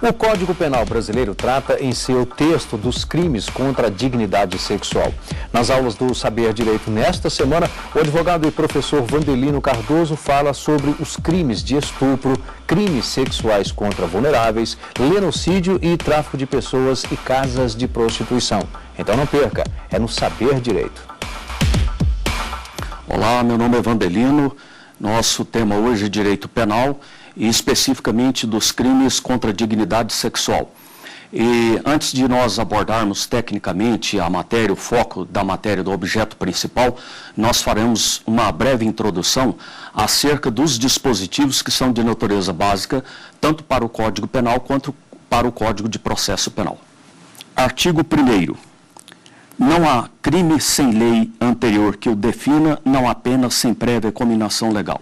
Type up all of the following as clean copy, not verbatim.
O Código Penal brasileiro trata em seu texto dos crimes contra a dignidade sexual. Nas aulas do Saber Direito nesta semana, o advogado e professor Vandelino Cardoso fala sobre os crimes de estupro, crimes sexuais contra vulneráveis, lenocídio e tráfico de pessoas e casas de prostituição. Então não perca, é no Saber Direito. Olá, meu nome é Vandelino. Nosso tema hoje é Direito Penal e especificamente dos crimes contra a dignidade sexual. E antes de nós abordarmos tecnicamente a matéria, o foco da matéria do objeto principal, nós faremos uma breve introdução acerca dos dispositivos que são de natureza básica, tanto para o Código Penal quanto para o Código de Processo Penal. Artigo 1º. Não há crime sem lei anterior que o defina, não há pena sem prévia cominação legal.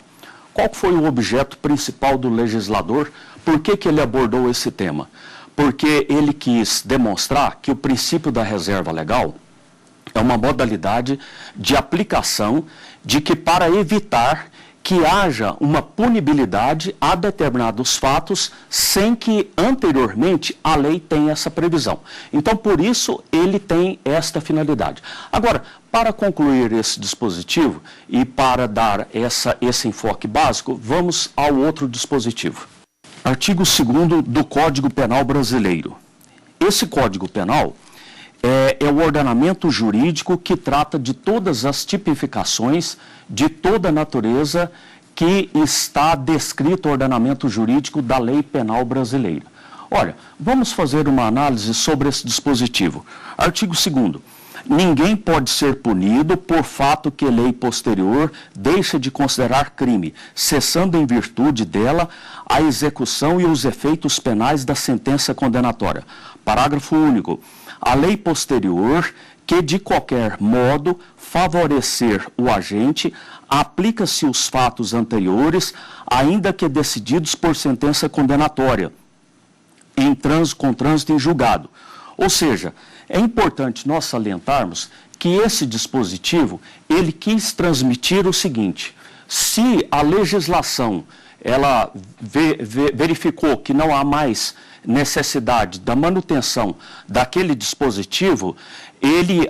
Qual foi o objeto principal do legislador? Por que ele abordou esse tema? Porque ele quis demonstrar que o princípio da reserva legal é uma modalidade de aplicação de que para evitar que haja uma punibilidade a determinados fatos sem que anteriormente a lei tenha essa previsão. Então, por isso, ele tem esta finalidade. Agora, para concluir esse dispositivo e para dar esse enfoque básico, vamos ao outro dispositivo. Artigo 2º do Código Penal brasileiro. Esse Código Penal é o ordenamento jurídico que trata de todas as tipificações de toda a natureza que está descrito o ordenamento jurídico da lei penal brasileira. Olha, vamos fazer uma análise sobre esse dispositivo. Artigo 2º. Ninguém pode ser punido por fato que lei posterior deixa de considerar crime, cessando em virtude dela a execução e os efeitos penais da sentença condenatória. Parágrafo único. A lei posterior que de qualquer modo favorecer o agente, aplica-se os fatos anteriores, ainda que decididos por sentença condenatória, com trânsito em julgado. Ou seja, é importante nós salientarmos que esse dispositivo, ele quis transmitir o seguinte: se a legislação ela verificou que não há mais necessidade da manutenção daquele dispositivo,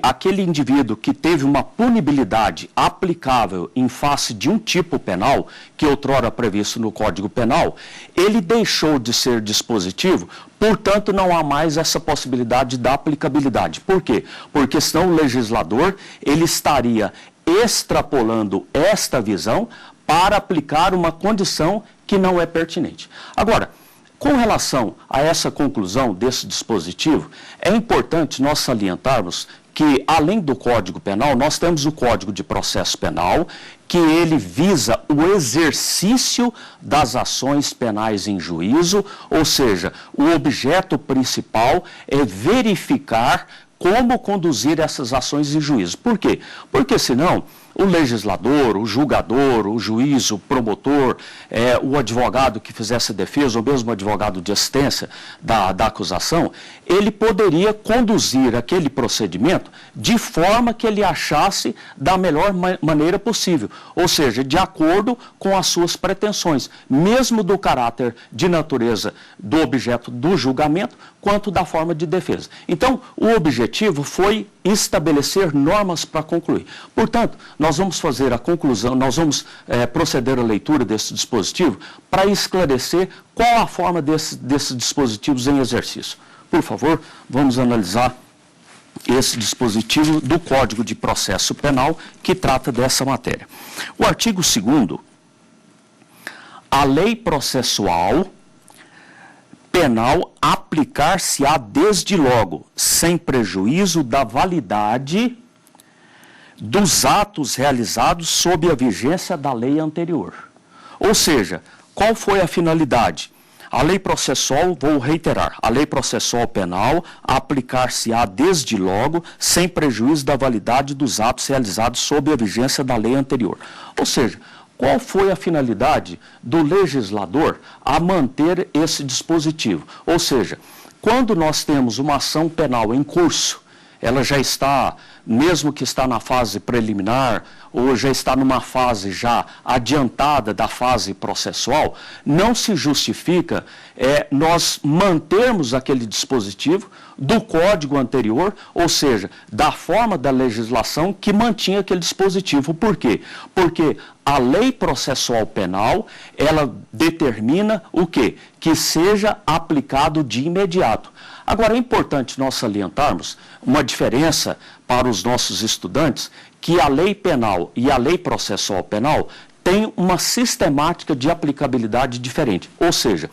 aquele indivíduo que teve uma punibilidade aplicável em face de um tipo penal, que outrora previsto no Código Penal, ele deixou de ser dispositivo, portanto não há mais essa possibilidade da aplicabilidade. Por quê? Porque senão o legislador ele estaria extrapolando esta visão para aplicar uma condição que não é pertinente. Agora, com relação a essa conclusão desse dispositivo, é importante nós salientarmos que, além do Código Penal, nós temos o Código de Processo Penal, que ele visa o exercício das ações penais em juízo, ou seja, o objeto principal é verificar como conduzir essas ações em juízo. Por quê? Porque senão o legislador, o julgador, o juiz, o promotor, o advogado que fizesse a defesa, ou mesmo o advogado de assistência da acusação, ele poderia conduzir aquele procedimento de forma que ele achasse da melhor maneira possível, ou seja, de acordo com as suas pretensões, mesmo do caráter de natureza do objeto do julgamento, quanto da forma de defesa. Então, o objetivo foi estabelecer normas para concluir. Portanto, nós vamos fazer a conclusão, nós vamos proceder à leitura desse dispositivo para esclarecer qual a forma desses dispositivos em exercício. Por favor, vamos analisar esse dispositivo do Código de Processo Penal que trata dessa matéria. O artigo 2º, a lei processual penal aplicar-se-á desde logo, sem prejuízo da validade dos atos realizados sob a vigência da lei anterior. Ou seja, qual foi a finalidade? A lei processual, vou reiterar, a lei processual penal aplicar-se-á desde logo, sem prejuízo da validade dos atos realizados sob a vigência da lei anterior. Ou seja, qual foi a finalidade do legislador a manter esse dispositivo? Ou seja, quando nós temos uma ação penal em curso ela já está, mesmo que está na fase preliminar, ou já está numa fase já adiantada da fase processual, não se justifica nós mantermos aquele dispositivo do código anterior, ou seja, da forma da legislação que mantinha aquele dispositivo. Por quê? Porque a lei processual penal, ela determina o quê? Que seja aplicado de imediato. Agora, é importante nós salientarmos uma diferença para os nossos estudantes, que a lei penal e a lei processual penal têm uma sistemática de aplicabilidade diferente. Ou seja,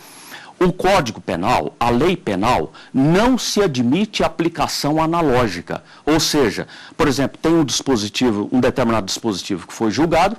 o Código Penal, a lei penal, não se admite aplicação analógica. Ou seja, por exemplo, tem um determinado dispositivo que foi julgado,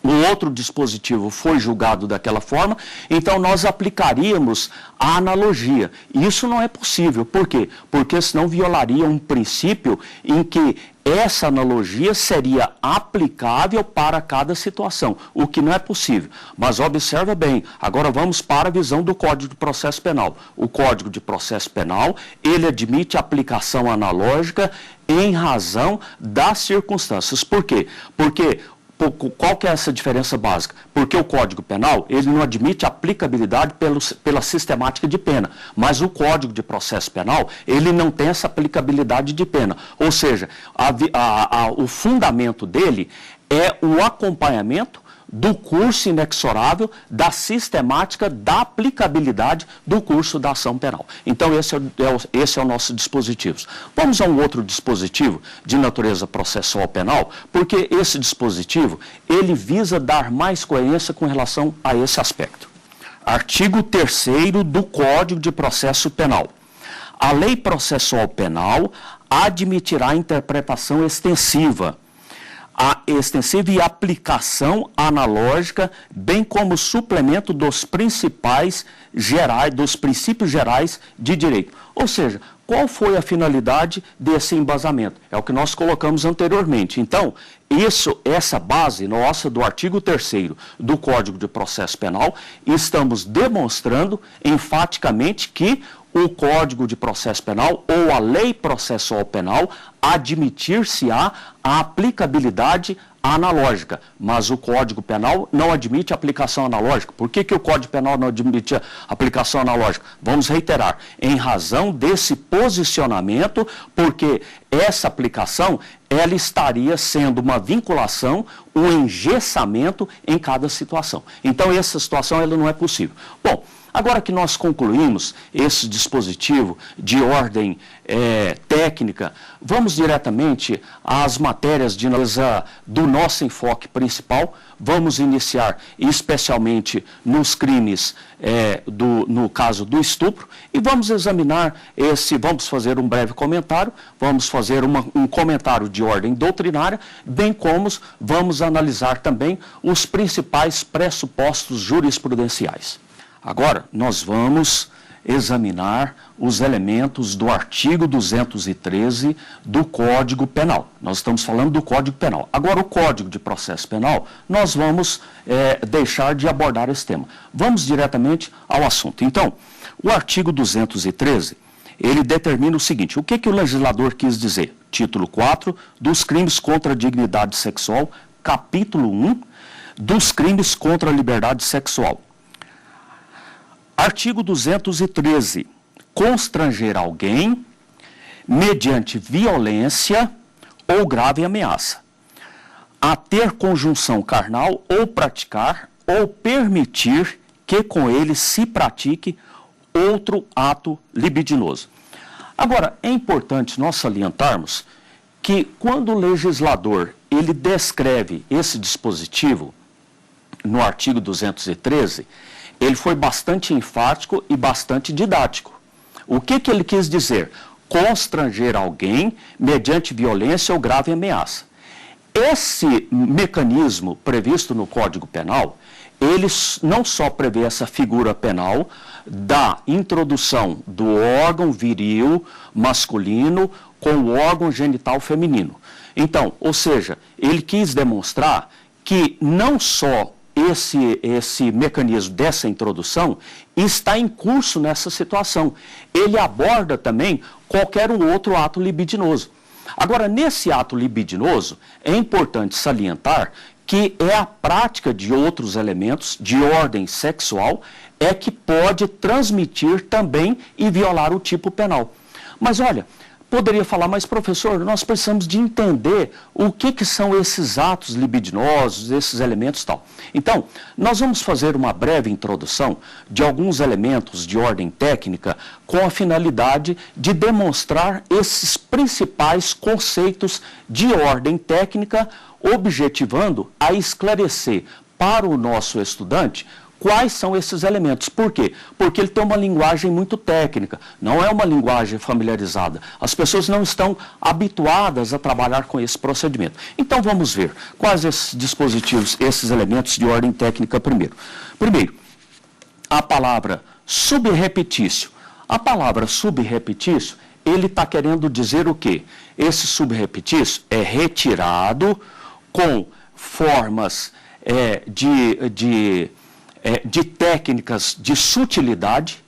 o outro dispositivo foi julgado daquela forma, então nós aplicaríamos a analogia. Isso não é possível. Por quê? Porque senão violaria um princípio em que essa analogia seria aplicável para cada situação, o que não é possível. Mas observa bem, agora vamos para a visão do Código de Processo Penal. O Código de Processo Penal, ele admite aplicação analógica em razão das circunstâncias. Por quê? Porque qual que é essa diferença básica? Porque o Código Penal, ele não admite aplicabilidade pela sistemática de pena, mas o Código de Processo Penal, ele não tem essa aplicabilidade de pena. Ou seja, o fundamento dele é o acompanhamento do curso inexorável da sistemática da aplicabilidade do curso da ação penal. Então, esse é o nosso dispositivo. Vamos a um outro dispositivo de natureza processual penal, porque esse dispositivo, ele visa dar mais coerência com relação a esse aspecto. Artigo 3º do Código de Processo Penal. A lei processual penal admitirá interpretação extensiva e aplicação analógica, bem como suplemento dos princípios gerais de direito. Ou seja, qual foi a finalidade desse embasamento? É o que nós colocamos anteriormente. Então, essa base nossa do artigo 3º do Código de Processo Penal, estamos demonstrando enfaticamente que o Código de Processo Penal ou a Lei Processual Penal admitir-se-á a aplicabilidade analógica, mas o Código Penal não admite aplicação analógica. Por que o Código Penal não admite aplicação analógica? Vamos reiterar, em razão desse posicionamento, porque essa aplicação, ela estaria sendo uma vinculação, um engessamento em cada situação. Então, essa situação ela não é possível. Bom, agora que nós concluímos esse dispositivo de ordem técnica, vamos diretamente às matérias do nosso enfoque principal. Vamos iniciar especialmente nos crimes, no caso do estupro, e vamos examinar vamos fazer um breve comentário, vamos fazer um comentário de ordem doutrinária, bem como vamos analisar também os principais pressupostos jurisprudenciais. Agora, nós vamos examinar os elementos do artigo 213 do Código Penal. Nós estamos falando do Código Penal. Agora, o Código de Processo Penal, nós vamos deixar de abordar esse tema. Vamos diretamente ao assunto. Então, o artigo 213, ele determina o seguinte: o que o legislador quis dizer? Título 4 dos crimes contra a dignidade sexual, capítulo 1 dos crimes contra a liberdade sexual. Artigo 213. Constranger alguém mediante violência ou grave ameaça a ter conjunção carnal ou praticar ou permitir que com ele se pratique outro ato libidinoso. Agora, é importante nós salientarmos que quando o legislador ele descreve esse dispositivo no artigo 213, ele foi bastante enfático e bastante didático. O que ele quis dizer? Constranger alguém mediante violência ou grave ameaça. Esse mecanismo previsto no Código Penal, ele não só prevê essa figura penal da introdução do órgão viril masculino com o órgão genital feminino. Então, ou seja, ele quis demonstrar que não só esse mecanismo dessa introdução está em curso nessa situação. Ele aborda também qualquer outro ato libidinoso. Agora, nesse ato libidinoso, é importante salientar que é a prática de outros elementos de ordem sexual é que pode transmitir também e violar o tipo penal. Mas olha, poderia falar, mas professor, nós precisamos de entender o que são esses atos libidinosos, esses elementos e tal. Então, nós vamos fazer uma breve introdução de alguns elementos de ordem técnica com a finalidade de demonstrar esses principais conceitos de ordem técnica, objetivando a esclarecer para o nosso estudante quais são esses elementos. Por quê? Porque ele tem uma linguagem muito técnica, não é uma linguagem familiarizada. As pessoas não estão habituadas a trabalhar com esse procedimento. Então vamos ver quais esses dispositivos, esses elementos de ordem técnica primeiro. Primeiro, a palavra subrepetício. A palavra subrepetício, ele está querendo dizer o quê? Esse subrepetício é retirado com formas de técnicas de sutilidade,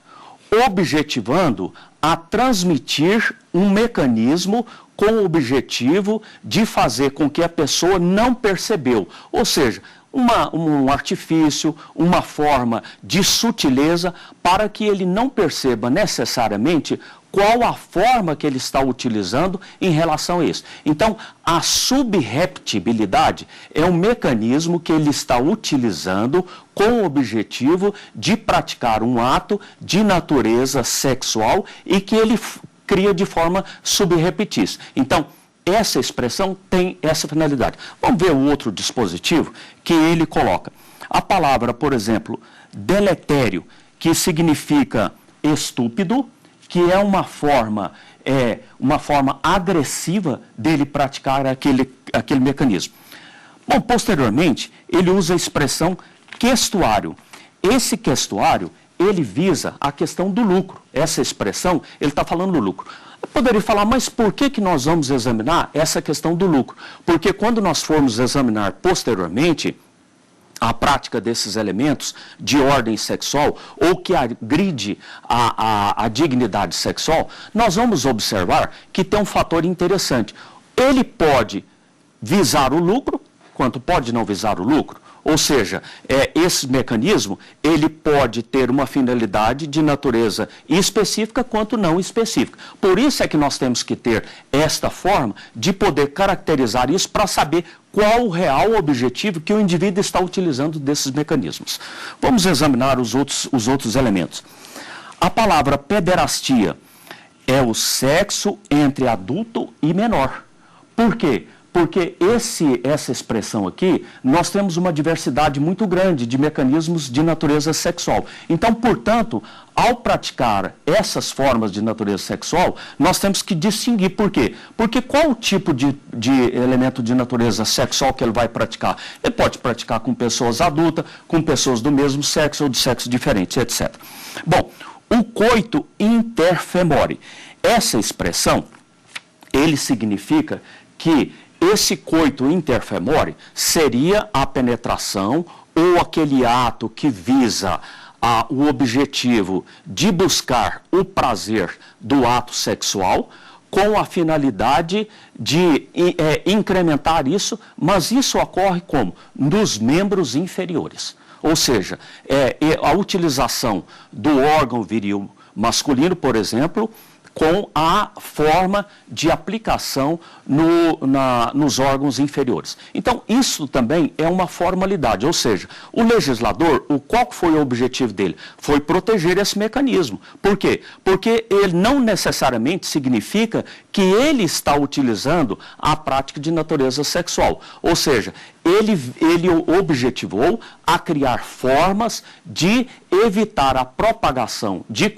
objetivando a transmitir um mecanismo com o objetivo de fazer com que a pessoa não percebeu. Ou seja, um artifício, uma forma de sutileza para que ele não perceba necessariamente qual a forma que ele está utilizando em relação a isso. Então, a subrepetibilidade é um mecanismo que ele está utilizando com o objetivo de praticar um ato de natureza sexual e que ele cria de forma subrepetícia. Então, essa expressão tem essa finalidade. Vamos ver o outro dispositivo que ele coloca. A palavra, por exemplo, deletério, que significa estúpido, que é uma forma agressiva dele praticar aquele mecanismo. Bom, posteriormente, ele usa a expressão questuário. Esse questuário, ele visa a questão do lucro. Essa expressão, ele está falando do lucro. Eu poderia falar, mas por que nós vamos examinar essa questão do lucro? Porque quando nós formos examinar posteriormente a prática desses elementos de ordem sexual ou que agride a dignidade sexual, nós vamos observar que tem um fator interessante. Ele pode visar o lucro, quanto pode não visar o lucro. Ou seja, esse mecanismo, ele pode ter uma finalidade de natureza específica quanto não específica. Por isso é que nós temos que ter esta forma de poder caracterizar isso para saber qual o real objetivo que o indivíduo está utilizando desses mecanismos. Vamos examinar os outros elementos. A palavra pederastia é o sexo entre adulto e menor. Por quê? Porque essa expressão aqui, nós temos uma diversidade muito grande de mecanismos de natureza sexual. Então, portanto, ao praticar essas formas de natureza sexual, nós temos que distinguir. Por quê? Porque qual o tipo de elemento de natureza sexual que ele vai praticar? Ele pode praticar com pessoas adultas, com pessoas do mesmo sexo ou de sexo diferente, etc. Bom, o coito interfemore. Essa expressão, ele significa que esse coito interfemore seria a penetração ou aquele ato que visa o objetivo de buscar o prazer do ato sexual com a finalidade de incrementar isso, mas isso ocorre como? Nos membros inferiores. Ou seja, a utilização do órgão viril masculino, por exemplo, com a forma de aplicação nos órgãos inferiores. Então, isso também é uma formalidade, ou seja, o legislador, qual foi o objetivo dele? Foi proteger esse mecanismo. Por quê? Porque ele não necessariamente significa que ele está utilizando a prática de natureza sexual. Ou seja, ele objetivou a criar formas de evitar a propagação de